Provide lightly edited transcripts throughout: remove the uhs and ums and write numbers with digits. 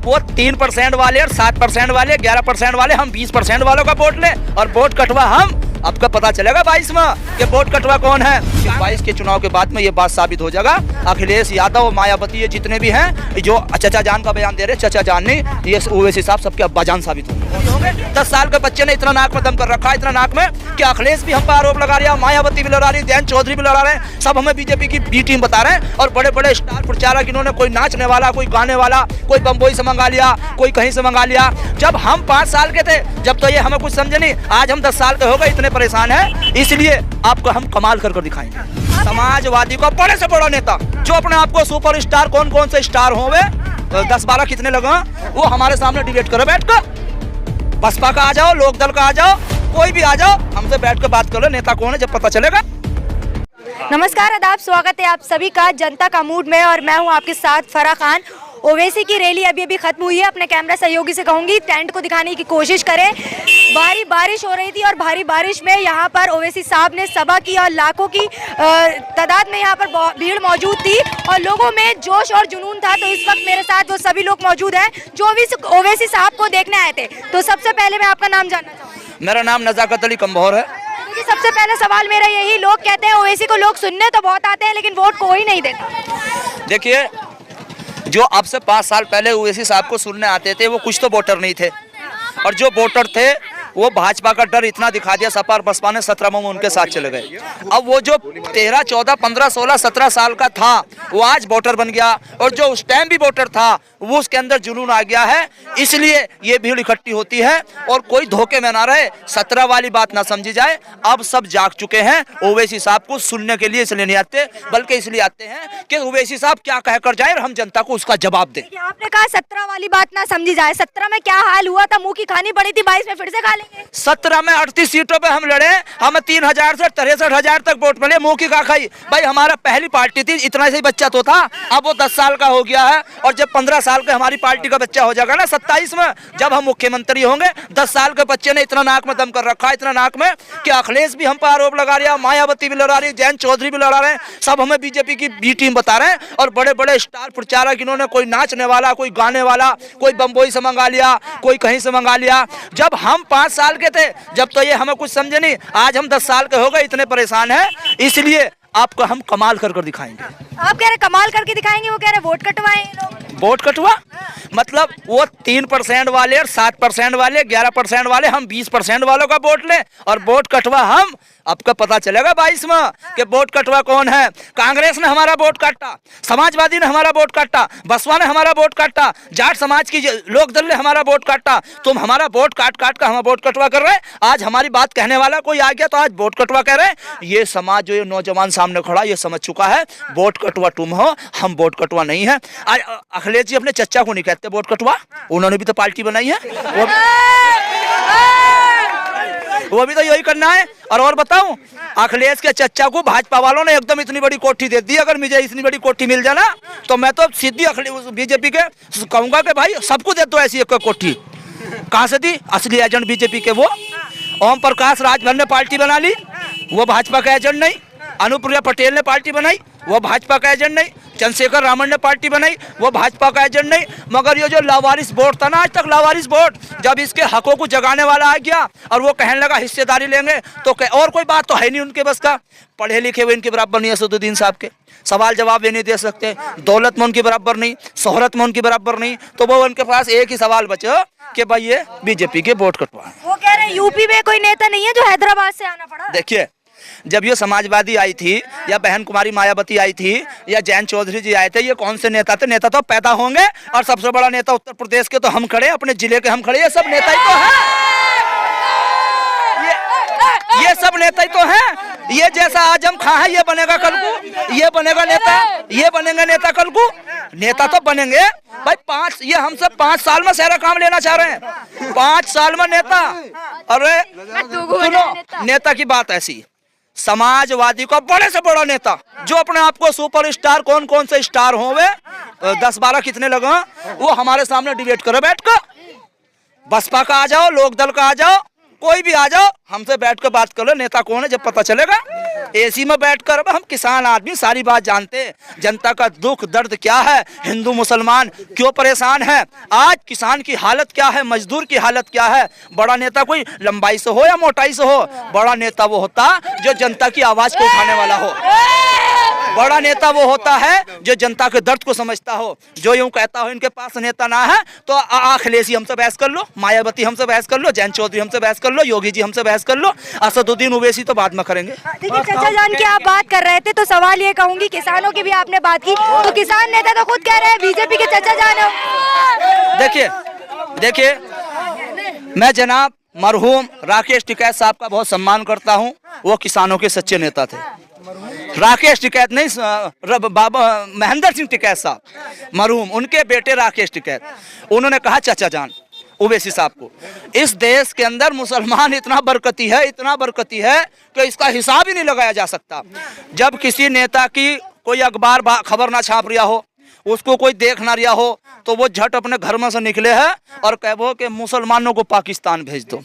वो 3% वाले और 7% वाले 11% वाले हम 20% वालों का वोट ले और वोट कटवा हम। आपका पता चलेगा 22 में कि वोट कटवा कौन है। 22 के चुनाव के बाद में ये बात साबित हो जाएगा। अखिलेश यादव, मायावती, ये जितने भी हैं जो चचा जान का बयान दे रहे, चचा जान नहीं, ये ओवैसी साहब सबके अब्बा जान साबित होंगे। 10 साल के बच्चे ने इतना नाक में दम कर रखा है, इतना नाक में कि अखिलेश भी हम पर आरोप लगा रहा है, मायावती भी लड़ा रही, जयंत चौधरी भी लड़ा रहे हैं, सब हमें बीजेपी की बी टीम बता रहे हैं। और बड़े बड़े स्टार प्रचारक इन्होंने, कोई नाचने वाला, कोई गाने वाला, कोई बम्बई से मंगा लिया, कोई कहीं से मंगा लिया। जब हम 5 साल के थे, जब तो ये हमें कुछ समझे नहीं, आज हम 10 साल के हो गए, इतने परेशान हैं। इसलिए आपको हम कमाल कर दिखाएंगे। समाजवादी का बड़े से बड़ा नेता जो अपने आप को सुपर स्टार, कौन से स्टार होंगे, 10-12 कितने लगे, वो हमारे सामने डिबेट करो बैठकर। बसपा का आ जाओ, लोकदल का आ जाओ, कोई भी आ जाओ, हमसे बैठ कर बात करो, नेता कौन है जब पता चलेगा। नमस्कार, आदाब, स्वागत है आप सभी का जनता का मूड में और मैं हूं आपके साथ फराह खान। ओवैसी की रैली अभी खत्म हुई है। अपने कैमरा सहयोगी से कहूंगी टेंट को दिखाने की कोशिश करें। भारी बारिश हो रही थी और भारी बारिश में यहाँ पर ओवैसी साहब ने सभा की और लाखों की तादाद में यहाँ पर भीड़ मौजूद थी और लोगों में जोश और जुनून था। तो इस वक्त मेरे साथ वो सभी लोग मौजूद हैं जो ओवैसी साहब को देखने आए थे। तो सबसे पहले मैं आपका नाम जानना चाहूँगी। मेरा नाम नजाकत अली कंबोर है। सबसे पहले सवाल मेरा यही, लोग कहते हैं ओवैसी को लोग सुनने तो बहुत आते हैं लेकिन वोट कोई नहीं देता। देखिए, जो अब से 5 साल पहले ओवैसी साहब को सुनने आते थे वो कुछ तो वोटर नहीं थे, और जो वोटर थे वो भाजपा का डर इतना दिखा दिया, सपा और बसपा ने 17 में उनके साथ चले गए। अब वो जो 13, 14, 15, 16, 17 साल का था वो आज वोटर बन गया, और जो उस टाइम भी वोटर था वो उसके अंदर जुनून आ गया है। इसलिए ये भीड़ इकट्ठी होती है और कोई धोखे में ना रहे, 17 वाली बात ना समझी जाए। अब सब जाग चुके हैं, ओवैसी साहब को सुनने के लिए इसलिए नहीं आते, बल्कि इसलिए आते हैं कि ओवैसी साहब क्या कहकर जाए और हम जनता को उसका जवाब दें। आपने कहा 17 वाली बात ना समझी जाए, 17 में क्या हाल हुआ था, मुंह की खानी पड़ी थी, 22 में फिर से खा लेंगे। 17 में 38 सीटों पे हम लड़े, हमें 3000 से 63,000 तक वोट मिले, मुंह की खा खाई। भाई हमारा पहली पार्टी थी, इतना से ही बच्चा तो था, अब वो 10 साल का हो गया है, और जब 15 साल के हमारी पार्टी का बच्चा हो जाएगा ना 27 में, जब हम मुख्यमंत्री होंगे, 10 साल के बच्चे ने इतना नाक में दम कर रखा है, इतना नाक में कि अखिलेश भी हम पर आरोप लगा रहा है, मायावती भी लड़ा रही, जयंत चौधरी भी लड़ा रहे हैं, सब हमें बीजेपी की बी टीम बता रहे हैं। और बड़े बड़े स्टार प्रचारक इन्होंने, कोई नाचने वाला, कोई गाने वाला, कोई बम्बई से मंगा लिया, कोई कहीं से मंगा लिया। जब हम 5 साल के थे, जब तो ये हमें कुछ समझे नहीं, आज हम 10 साल के हो गए, इतने परेशान हैं। इसलिए आपको हम कमाल कर दिखाएंगे। आप कह रहे कमाल करके दिखाएंगे, वो कह रहे वोट कटवाएं लोग। वोट कटवा मतलब वो 3% वाले और 7% वाले 11% वाले हम 20% वालों का वोट ले और वोट कटवा हम। आपका पता चलेगा 22 में कि वोट कटवा कौन है। कांग्रेस ने हमारा वोट काटा, समाजवादी ने हमारा वोट काटा, बसपा ने हमारा वोट काटा, जाट समाज की लोकदल ने हमारा वोट काटा। तुम हमारा वोट काट कर हम वोट कटवा कर रहे हैं। आज हमारी बात कहने वाला कोई आ गया तो आज वोट कटवा कह रहे हैं। ये समाज, जो ये नौजवान सामने खड़ा, ये समझ चुका है वोट कटवा तुम हो, हम वोट कटवा नहीं है। आज अखिलेश जी अपने चचा को नहीं कहते वोट कटवा, उन्होंने भी तो पार्टी बनाई है, वो भी तो यही करना है। और बताऊं, अखिलेश के चचा को भाजपा वालों ने एकदम इतनी बड़ी कोठी दे दी। अगर मुझे इतनी बड़ी कोठी मिल जाए ना तो मैं तो सीधी बीजेपी के कहूंगा कि भाई सबको दे दो ऐसी एक कोठी। कहां से दी? असली एजेंट बीजेपी के वो ओम प्रकाश राजभर ने पार्टी बना ली, वो भाजपा का एजेंट नहीं। अनुप्रिया पटेल ने पार्टी बनाई, वो भाजपा का एजेंट नहीं। चंद्रशेखर रावण ने पार्टी बनाई, वो भाजपा का एजेंट नहीं। मगर ये जो लावारिस वोट था ना, आज तक लावारिस वोट, जब इसके हकों को जगाने वाला आ गया और वो कहने लगा हिस्सेदारी लेंगे, तो और कोई बात तो है नहीं उनके बस का। पढ़े लिखे हुए इनके बराबर नहीं है असदुद्दीन साहब के, सवाल जवाब भी नहीं दे सकते, दौलत में उनके बराबर नहीं, शोहरत में उनके बराबर नहीं। तो वो उनके पास एक ही सवाल बचा कि भाई ये बीजेपी के वोट कटवा। वो कह रहे यूपी में कोई नेता नहीं है जो हैदराबाद से आना पड़ा। देखिए, जब ये समाजवादी आई थी या बहन कुमारी मायावती आई थी या जयंत चौधरी जी आए थे, ये कौन से नेता थे? नेता तो पैदा होंगे, और सबसे बड़ा नेता उत्तर प्रदेश के तो हम खड़े, अपने जिले के हम खड़े, ये सब नेता ही तो हैं। ये सब नेता ही तो हैं। ये जैसा आज हम खा है, ये बनेगा कल को, ये बनेगा नेता, ये बनेगा नेता कल को। नेता तो बनेंगे भाई। ये हम सब 5 साल में सारा काम लेना चाह रहे हैं, 5 साल में नेता। अरे सुनो, नेता की बात ऐसी, समाजवादी का बड़े से बड़ा नेता जो अपने आप को सुपर स्टार, कौन से स्टार होंगे, 10-12 कितने लगे, वो हमारे सामने डिबेट करो बैठकर। बसपा का आ जाओ, लोकदल का आ जाओ, कोई भी आ जाओ, हमसे बैठ कर बात करो, नेता कौन है जब पता चलेगा। एसी में बैठकर। अब हम किसान आदमी सारी बात जानते हैं, जनता का दुख दर्द क्या है, हिंदू मुसलमान क्यों परेशान है, आज किसान की हालत क्या है, मजदूर की हालत क्या है। बड़ा नेता कोई लंबाई से हो या मोटाई से हो, बड़ा नेता वो होता जो जनता की आवाज को उठाने वाला हो। बड़ा नेता वो होता है जो जनता के दर्द को समझता हो, जो यूं कहता हो इनके पास नेता ना है तो अखिलेश जी हमसे बहस कर लो, मायावती हमसे बहस कर लो, जयंत चौधरी हमसे बहस कर लो, योगी जी हमसे बहस कर लो, असदुद्दीन ओवैसी तो बाद में करेंगे। ठीक है, चाचा जान की आप बात कर रहे थे तो सवाल ये कहूंगी, किसानों की भी आपने बात की, तो किसान नेता तो खुद कह रहे हैं बीजेपी के चाचा जान हो। देखिए मैं जनाब मरहूम राकेश टिकैत साहब का बहुत सम्मान करता हूं, वो किसानों के सच्चे नेता थे। राकेश टिकैत नहीं, बाबा महेंद्र सिंह टिकैत साहब मरहूम, उनके बेटे राकेश टिकैत, उन्होंने कहा चाचा जान ओवैसी साहब को, इस देश के अंदर मुसलमान इतना बरकती है, इतना बरकती है कि इसका हिसाब ही नहीं लगाया जा सकता। जब किसी नेता की कोई अखबार खबर ना छाप रहा हो, उसको कोई देख ना रहा हो, तो वो झट अपने घर में से निकले हैं और कहो कि मुसलमानों को पाकिस्तान भेज दो।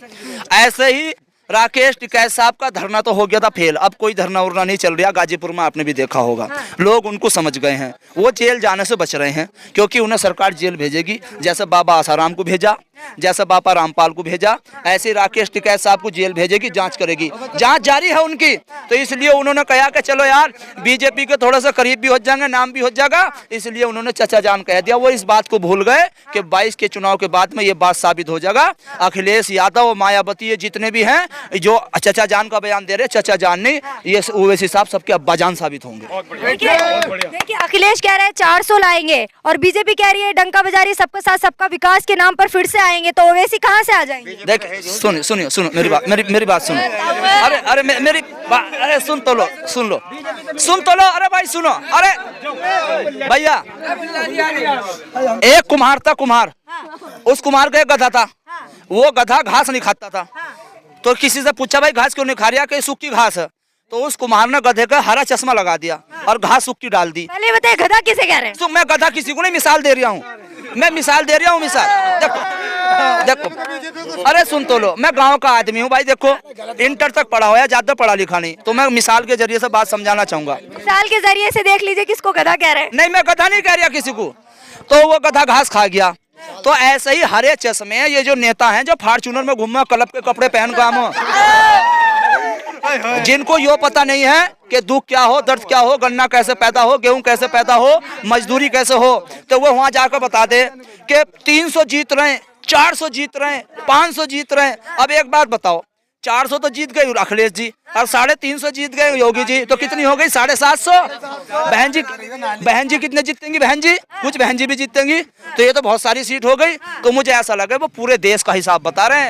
ऐसे ही राकेश टिकैत साहब का धरना तो हो गया था फेल, अब कोई धरना उरना नहीं चल रहा। गाजीपुर में आपने भी देखा होगा, लोग उनको समझ गए हैं, वो जेल जाने से बच रहे हैं, क्योंकि उन्हें सरकार जेल भेजेगी। जैसे बाबा आसाराम को भेजा, जैसे बाबा रामपाल को भेजा, ऐसे राकेश टिकैत साहब को जेल भेजेगी, जांच करेगी, जांच जारी है उनकी। तो इसलिए उन्होंने कहा कि चलो यार बीजेपी के थोड़ा सा करीब भी हो जाएंगे, नाम भी हो जाएगा, इसलिए उन्होंने चचा जान कह दिया। वो इस बात को भूल गए कि 22 के चुनाव के बाद में ये बात साबित हो जाएगा। अखिलेश यादव, मायावती, ये जितने भी हैं जो चचा जान का बयान दे रहे, चचा जान नहीं, ये ओवैसी साहब सबके अब्बा जान साबित होंगे। देखिए अखिलेश कह रहे हैं 400 लाएंगे और बीजेपी कह रही है डंका बजा रही है सबका साथ सबका विकास के नाम पर फिर से आएंगे, तो ओवैसी कहां से आ जाएंगे? देख सुनो मेरी बात सुनो। अरे मेरी अरे सुन तो लो, अरे भाई सुनो, अरे भैया एक कुम्हार था, कुम्हार, उस कुम्हार का एक गधा था, वो गधा घास नहीं खाता था, तो किसी से पूछा भाई घास क्यों नहीं खा रहा, कि सूखी घास है, तो उस कुम्हार ने गधे का हरा चश्मा लगा दिया और घास सूखी डाल दी। पहले बताइए गधा किसे कह रहे हैं? तो मैं गधा किसी को नहीं, मिसाल दे रहा हूँ, मैं मिसाल दे रहा हूँ, मिसाल देखो अरे सुन तो लो, मैं गांव का आदमी हूँ भाई, देखो इंटर तक पढ़ा हुआ, ज्यादा पढ़ा लिखा नहीं, तो मैं मिसाल के जरिए से बात समझाना चाहूंगा। मिसाल के जरिए से देख लीजिए किसको गधा कह रहे हैं। नहीं, मैं गधा नहीं कह रहा किसी को, तो वो गधा घास खा गया। तो ऐसे ही हरे चश्मे ये जो नेता हैं जो फॉर्च्यूनर में घूमा, क्लब के कपड़े पहन काम, जिनको यो पता नहीं है कि दुख क्या हो, दर्द क्या हो, गन्ना कैसे पैदा हो, गेहूं कैसे पैदा हो, मजदूरी कैसे हो, तो वो वहां जाकर बता दे कि 300 जीत रहे हैं, 400 जीत रहे हैं, 500 जीत रहे हैं। अब एक बात बताओ, 400 तो जीत गए अखिलेश जी और 350 जीत गए योगी जी, तो कितनी हो गई? 750। बहन जी कितने जीतेंगी? बहन जी कुछ बहन जी भी जीतेंगी, तो ये तो बहुत सारी सीट हो गई। तो मुझे ऐसा लगा वो पूरे देश का हिसाब बता रहे हैं।